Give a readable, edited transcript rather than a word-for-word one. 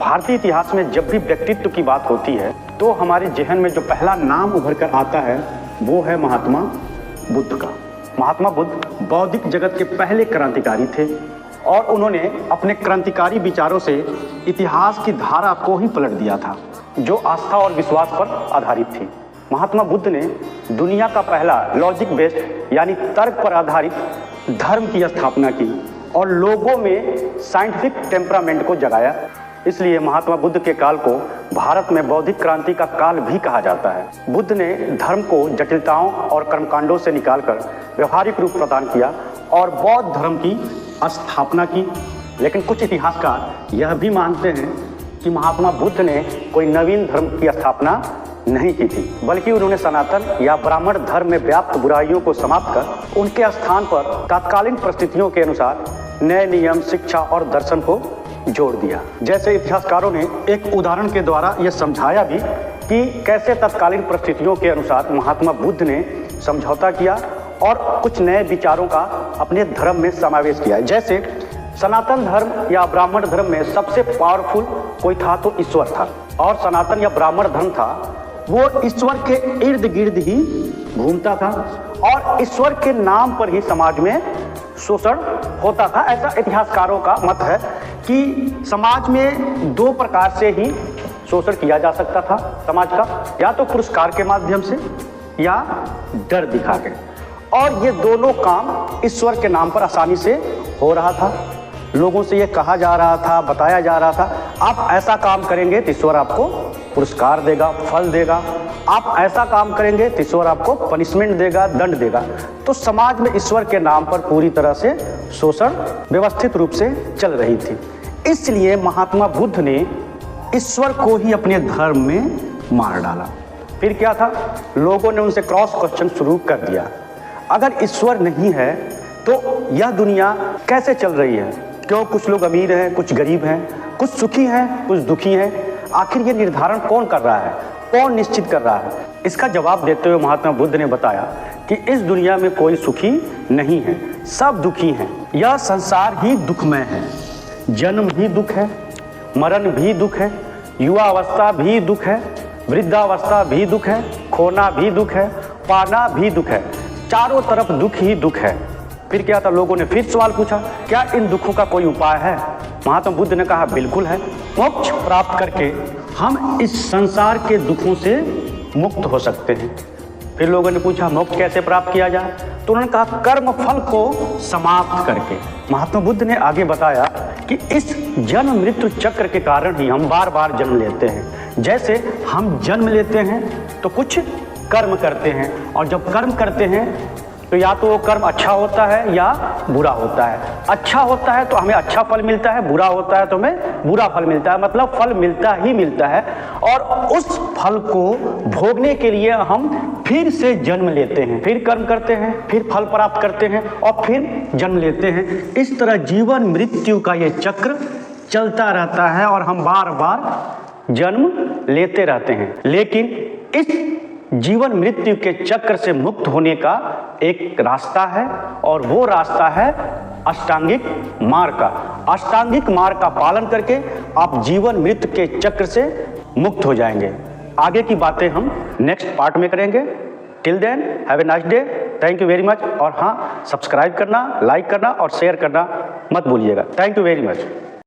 भारतीय इतिहास में जब भी व्यक्तित्व की बात होती है तो हमारे जहन में जो पहला नाम उभर कर आता है वो है महात्मा बुद्ध का। महात्मा बुद्ध बौद्धिक जगत के पहले क्रांतिकारी थे और उन्होंने अपने क्रांतिकारी विचारों से इतिहास की धारा को ही पलट दिया था जो आस्था और विश्वास पर आधारित थी। महात्मा बुद्ध ने दुनिया का पहला लॉजिक बेस्ड यानी तर्क पर आधारित धर्म की स्थापना की और लोगों में साइंटिफिक टेम्परामेंट को जगाया। इसलिए महात्मा बुद्ध के काल को भारत में बौद्धिक क्रांति का काल भी कहा जाता है। बुद्ध ने धर्म को जटिलताओं और कर्मकांडों से निकालकर व्यवहारिक रूप प्रदान किया और बौद्ध धर्म की स्थापना की। लेकिन कुछ इतिहासकार यह भी मानते हैं कि महात्मा बुद्ध ने कोई नवीन धर्म की स्थापना नहीं की थी, बल्कि उन्होंने सनातन या ब्राह्मण धर्म में व्याप्त बुराइयों को समाप्त कर उनके स्थान पर तत्कालीन परिस्थितियों के अनुसार नए नियम, शिक्षा और दर्शन को जोड़ दिया। जैसे इतिहासकारों ने एक उदाहरण के द्वारा यह समझाया भी कि कैसे तत्कालीन परिस्थितियों के अनुसार महात्मा बुद्ध ने समझौता किया और कुछ नए विचारों का अपने धर्म में समावेश किया। जैसे सनातन धर्म या ब्राह्मण धर्म में सबसे पावरफुल कोई था तो ईश्वर था, और सनातन या ब्राह्मण धर्म था वो ईश्वर के इर्द गिर्द ही घूमता था और ईश्वर के नाम पर ही समाज में शोषण होता था। ऐसा इतिहासकारों का मत है कि समाज में दो प्रकार से ही शोषण किया जा सकता था समाज का, या तो पुरस्कार के माध्यम से या डर दिखा के, और ये दोनों काम ईश्वर के नाम पर आसानी से हो रहा था। लोगों से ये कहा जा रहा था, बताया जा रहा था, आप ऐसा काम करेंगे तो ईश्वर आपको पुरस्कार देगा, फल देगा, आप ऐसा काम करेंगे तो ईश्वर आपको पनिशमेंट देगा, दंड देगा। तो समाज में ईश्वर के नाम पर पूरी तरह से शोषण व्यवस्थित रूप से चल रही थी। इसलिए महात्मा बुद्ध ने ईश्वर को ही अपने धर्म में मार डाला। फिर क्या था, लोगों ने उनसे क्रॉस क्वेश्चन शुरू कर दिया, अगर ईश्वर नहीं है तो यह दुनिया कैसे चल रही है? क्यों कुछ लोग अमीर हैं, कुछ गरीब हैं, कुछ सुखी हैं, कुछ दुखी हैं? आखिर ये निर्धारण कौन कर रहा है, कौन निश्चित कर रहा है? इसका जवाब देते हुए महात्मा बुद्ध ने बताया कि इस दुनिया में कोई सुखी नहीं है, सब दुखी हैं। यह संसार ही दुखमय है। जन्म भी दुख है, मरण भी दुख है, युवा अवस्था भी दुख है, वृद्धावस्था भी दुख है, खोना भी दुख है, पाना भी दुख है, चारों तरफ दुख ही दुख है। फिर क्या था, लोगों ने फिर सवाल पूछा, क्या इन दुखों का कोई उपाय है? महात्मा बुद्ध ने कहा, बिल्कुल है। मोक्ष प्राप्त करके हम इस संसार के दुखों से मुक्त हो सकते हैं। फिर लोगों ने पूछा, मोक्ष कैसे प्राप्त किया जाए? तो उन्होंने कहा, कर्म फल को समाप्त करके। महात्मा बुद्ध ने आगे बताया कि इस जन्म मृत्यु चक्र के कारण ही हम बार बार जन्म लेते हैं। जैसे हम जन्म लेते हैं तो कुछ कर्म करते हैं, और जब कर्म करते हैं तो या तो वो कर्म अच्छा होता है या बुरा होता है। अच्छा होता है तो हमें अच्छा फल मिलता है, बुरा होता है तो हमें बुरा फल मिलता है। मतलब फल मिलता ही मिलता है, और उस फल को भोगने के लिए हम फिर से जन्म लेते हैं, फिर कर्म करते हैं, फिर फल प्राप्त करते हैं और फिर जन्म लेते हैं। इस तरह जीवन मृत्यु का ये चक्र चलता रहता है और हम बार बार जन्म लेते रहते हैं। लेकिन इस जीवन मृत्यु के चक्र से मुक्त होने का एक रास्ता है, और वो रास्ता है अष्टांगिक मार्ग का। अष्टांगिक मार्ग का पालन करके आप जीवन मृत्यु के चक्र से मुक्त हो जाएंगे। आगे की बातें हम नेक्स्ट पार्ट में करेंगे। Till then have a nice day, thank you very much. और हाँ, सब्सक्राइब करना, लाइक करना और शेयर करना मत भूलिएगा। Thank you very much.